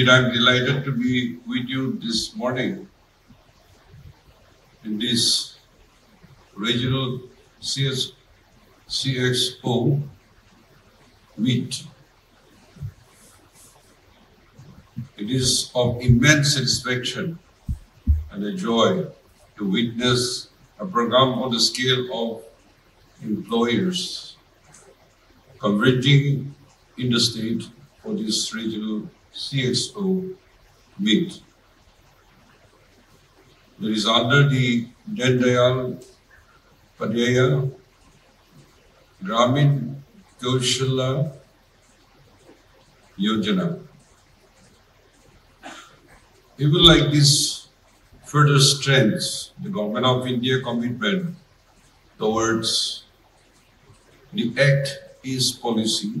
Indeed, I'm delighted to be with you this morning in this Regional CXO Meet. It is of immense satisfaction and a joy to witness a program on the scale of employers converging in the state for this Regional CXO Meet. That is under the Dayal Padaya Gramin Kaushalya Yojana. Even like this further strengthens the Government of India commitment towards the Act East policy.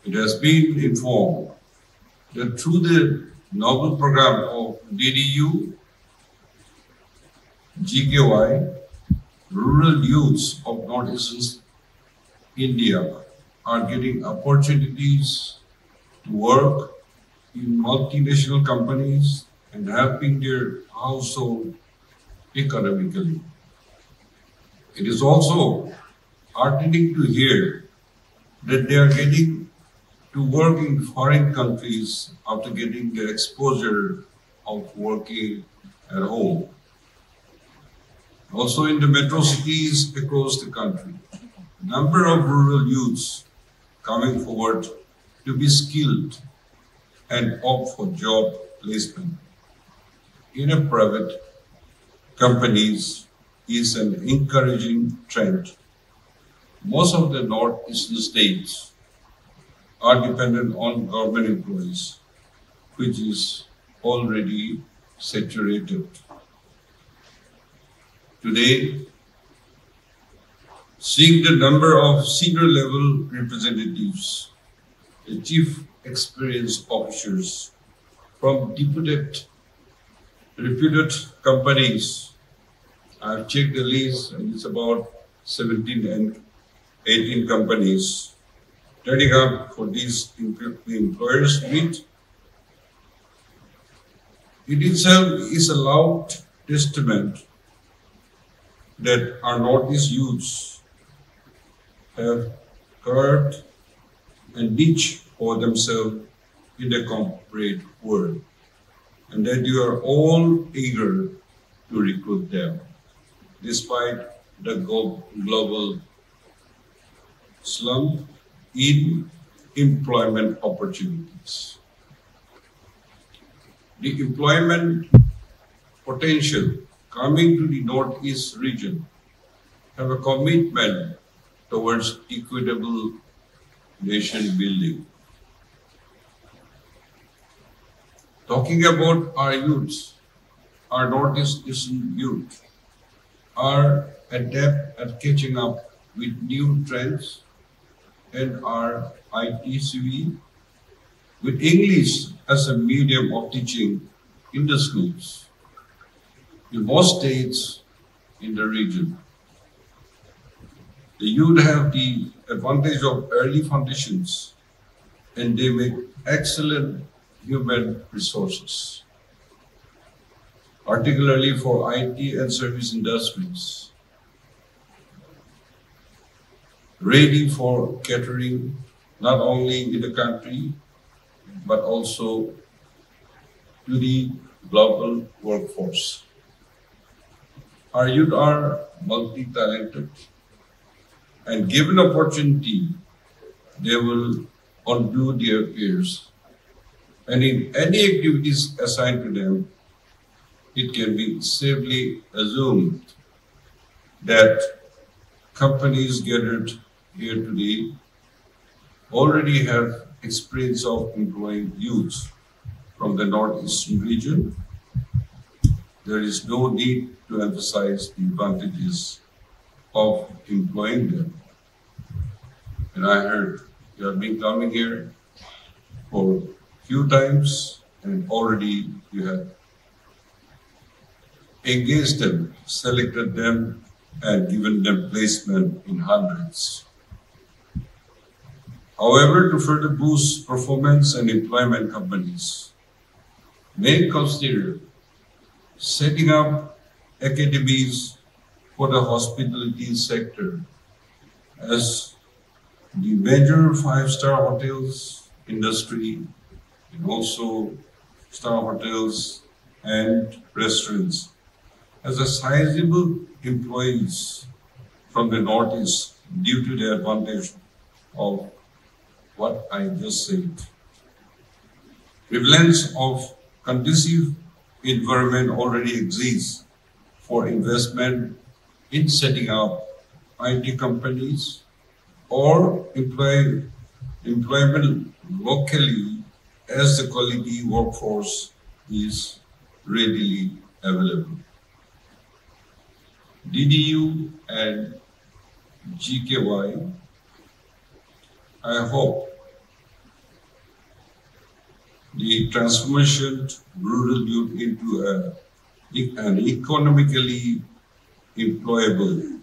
It has been informed that through the novel program of DDU, GKY, rural youths of Northeastern India are getting opportunities to work in multinational companies and helping their household economically. It is also heartening to hear that they are getting to work in foreign countries after getting the exposure of working at home. Also in the metro cities across the country, number of rural youths coming forward to be skilled and opt for job placement in a private companies is an encouraging trend. Most of the northeastern states are dependent on government employees, which is already saturated. Today, seeing the number of senior level representatives, the chief experience officers from reputed companies, I've checked the list and it's about 17 and 18 companies turning up for these employers meet. It itself is a loud testament that our Northeast youths have carved a niche for themselves in the corporate world, and that you are all eager to recruit them, despite the global slump in employment opportunities. The employment potential coming to the Northeast region have a commitment towards equitable nation building. Talking about our youths, our Northeastern youth are adept at catching up with new trends and are ITCV with English as a medium of teaching in the schools in most states in the region. The youth have the advantage of early foundations and they make excellent human resources, particularly for IT and service industries, ready for catering not only in the country but also to the global workforce. Our youth are multi-talented and given opportunity, they will outdo their peers. And in any activities assigned to them, it can be safely assumed that companies gathered here today already have experience of employing youths from the Northeastern region. There is no need to emphasize the advantages of employing them. And I heard you have been coming here for a few times and already you have engaged them, selected them, and given them placement in hundreds. However, to further boost performance and employment, companies may consider setting up academies for the hospitality sector, as the major five-star hotels industry and also star hotels and restaurants has a sizable employees from the Northeast due to the advantage of what I just said. Prevalence of conducive environment already exists for investment in setting up IT companies or employment locally, as the quality workforce is readily available. DDU and GKY, I hope the transformation rural youth into an economically employable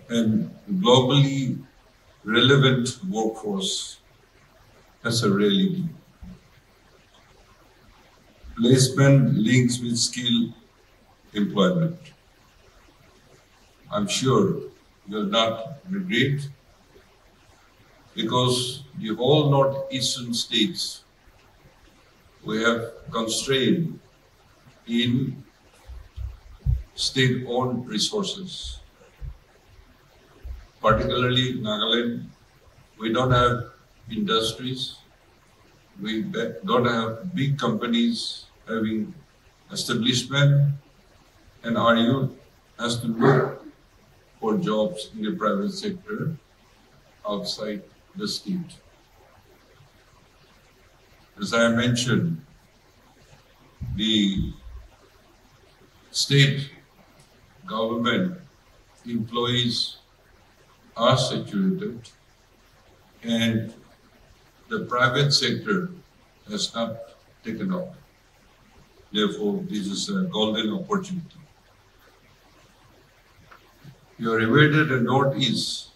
and globally relevant workforce as a reality. Placement links with skill employment. I'm sure you will not regret, because the whole northeastern states, we have constraint in state-owned resources. Particularly Nagaland, we don't have industries, we don't have big companies having establishment, and our youth has to look for jobs in the private sector outside the state. As I mentioned, the state government employees are saturated and the private sector has not taken off. Therefore, this is a golden opportunity. You are aware that the Northeast,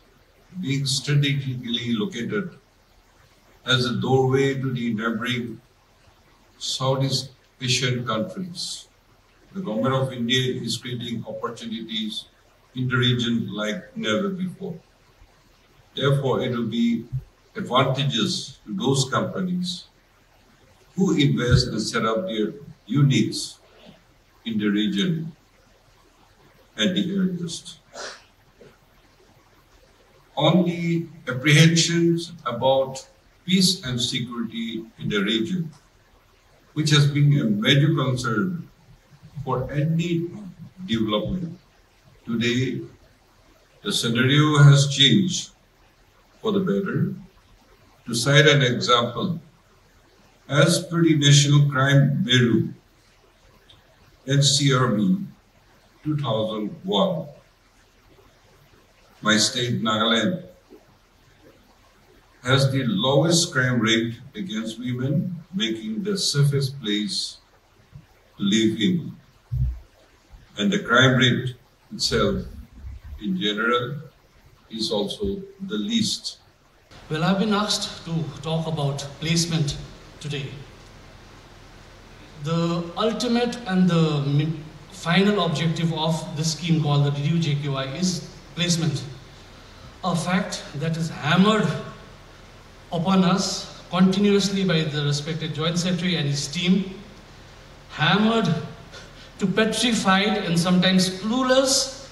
being strategically located as a doorway to the neighboring Southeast Asian countries, the Government of India is creating opportunities in the region like never before. Therefore, it will be advantageous to those companies who invest and set up their units in the region and the areas. On the apprehensions about peace and security in the region, which has been a major concern for any development, today the scenario has changed for the better. To cite an example, as per the National Crime Bureau, NCRB 2001, my state, Nagaland, has the lowest crime rate against women, making the safest place to live in. And the crime rate itself, in general, is also the least. Well, I've been asked to talk about placement today. The ultimate and the final objective of this scheme called the DDU-JKY is placement. A fact that is hammered upon us continuously by the respected Joint Secretary and his team, hammered to petrified and sometimes clueless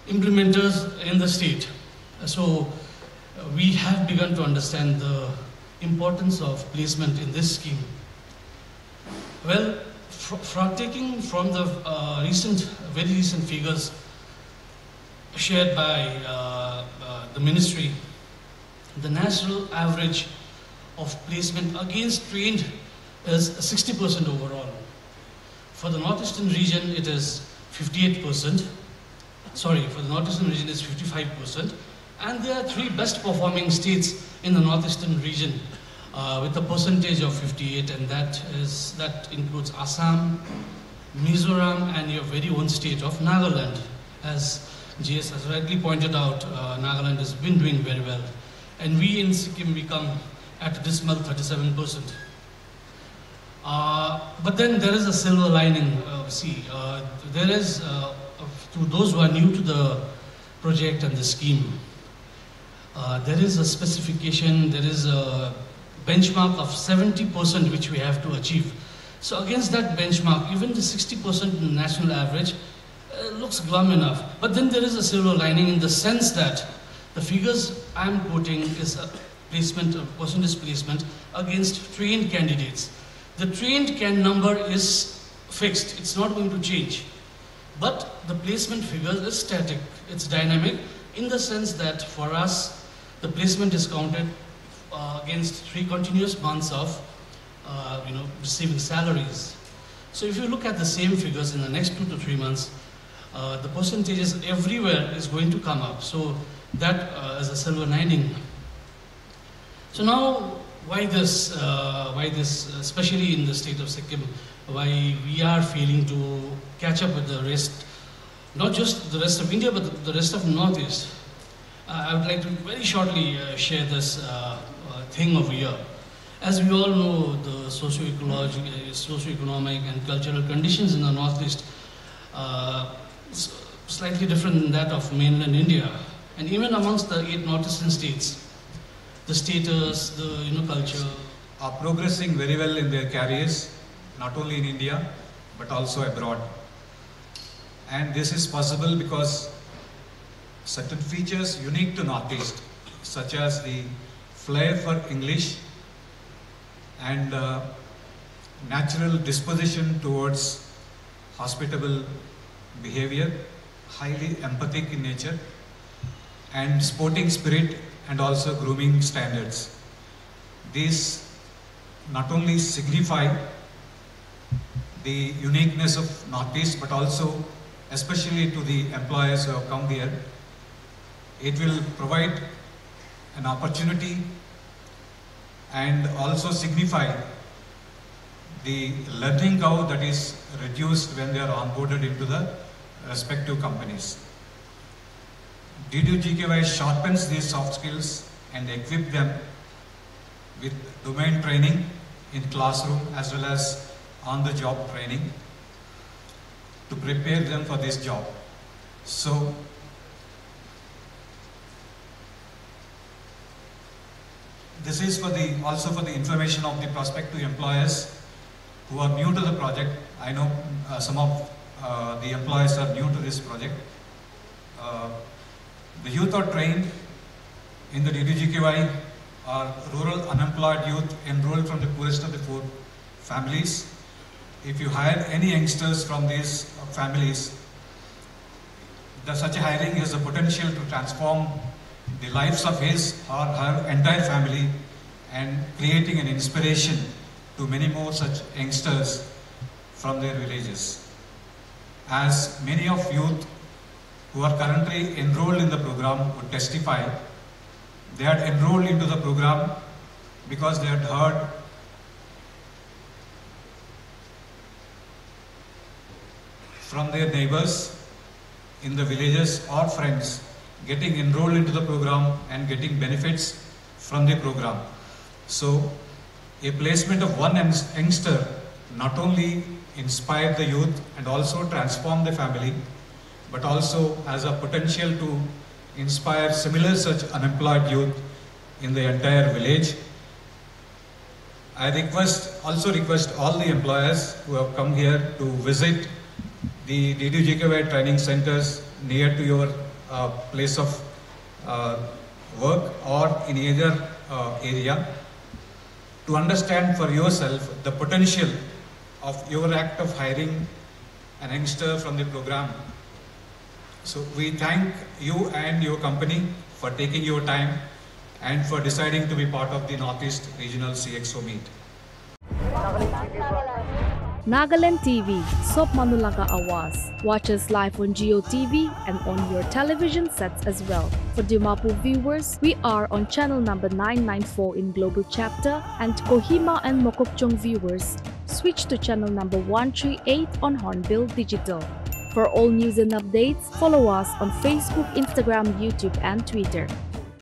implementers in the state. So we have begun to understand the importance of placement in this scheme. Well, taking from the very recent figures shared by the ministry, the national average of placement against trained is 60% overall. For the northeastern region, it is 58%. Sorry, for the northeastern region, it's 55%. And there are three best performing states in the northeastern region with a percentage of 58, and that includes Assam, Mizoram, and your very own state of Nagaland, as GS has rightly pointed out, Nagaland has been doing very well. And we in Sikkim, we come at a dismal 37%. But then there is a silver lining. There is, to those who are new to the project and the scheme, there is a specification, there is a benchmark of 70% which we have to achieve. So against that benchmark, even the 60% national average looks glum enough. But then there is a silver lining in the sense that the figures I'm quoting is a placement, a percentage placement against trained candidates. The trained number is fixed, it's not going to change. But the placement figure is static, it's dynamic in the sense that for us, the placement is counted against 3 continuous months of receiving salaries. So if you look at the same figures in the next 2 to 3 months, the percentages everywhere is going to come up. So that is a silver lining. So now, why this, especially in the state of Sikkim, why we are failing to catch up with the rest, not just the rest of India, but the rest of Northeast. I would like to very shortly share this thing over here. As we all know, the socio-economic and cultural conditions in the Northeast slightly different than that of mainland India. And even amongst the 8 northeastern states, the status, the culture are progressing very well in their careers, not only in India, but also abroad. And this is possible because certain features unique to Northeast, such as the flair for English and natural disposition towards hospitable behavior, highly empathic in nature, and sporting spirit and also grooming standards. These not only signify the uniqueness of Northeast, but also, especially to the employers who have come here, it will provide an opportunity and also signify the learning curve that is reduced when they are onboarded into the respective companies. DDU-GKY sharpens these soft skills and equip them with domain training in classroom as well as on-the-job training to prepare them for this job. So, this is also for the information of the prospective employers who are new to the project. I know some of the employees are new to this project. The youth are trained in the DDU-GKY are rural unemployed youth enrolled from the poorest of the poor families. If you hire any youngsters from these families, such a hiring has the potential to transform the lives of his or her entire family and creating an inspiration to many more such youngsters from their villages. As many of youth who are currently enrolled in the program would testify, they had enrolled into the program because they had heard from their neighbors in the villages or friends getting enrolled into the program and getting benefits from the program. So, a placement of one youngster not only inspired the youth and also transformed the family, but also has a potential to inspire similar such unemployed youth in the entire village. I also request all the employers who have come here to visit the DDU-GKY training centers near to your place of work or in either area to understand for yourself the potential of your act of hiring an youngster from the program. So we thank you and your company for taking your time and for deciding to be part of the Northeast Regional CXO Meet. Nagaland TV, Sop Manulaga Awas. Watch us live on Geo TV and on your television sets as well. For Dimapur viewers, we are on channel number 994 in Global Chapter, and Kohima and Mokokchung viewers, switch to channel number 138 on Hornbill Digital. For all news and updates, follow us on Facebook, Instagram, YouTube, and Twitter.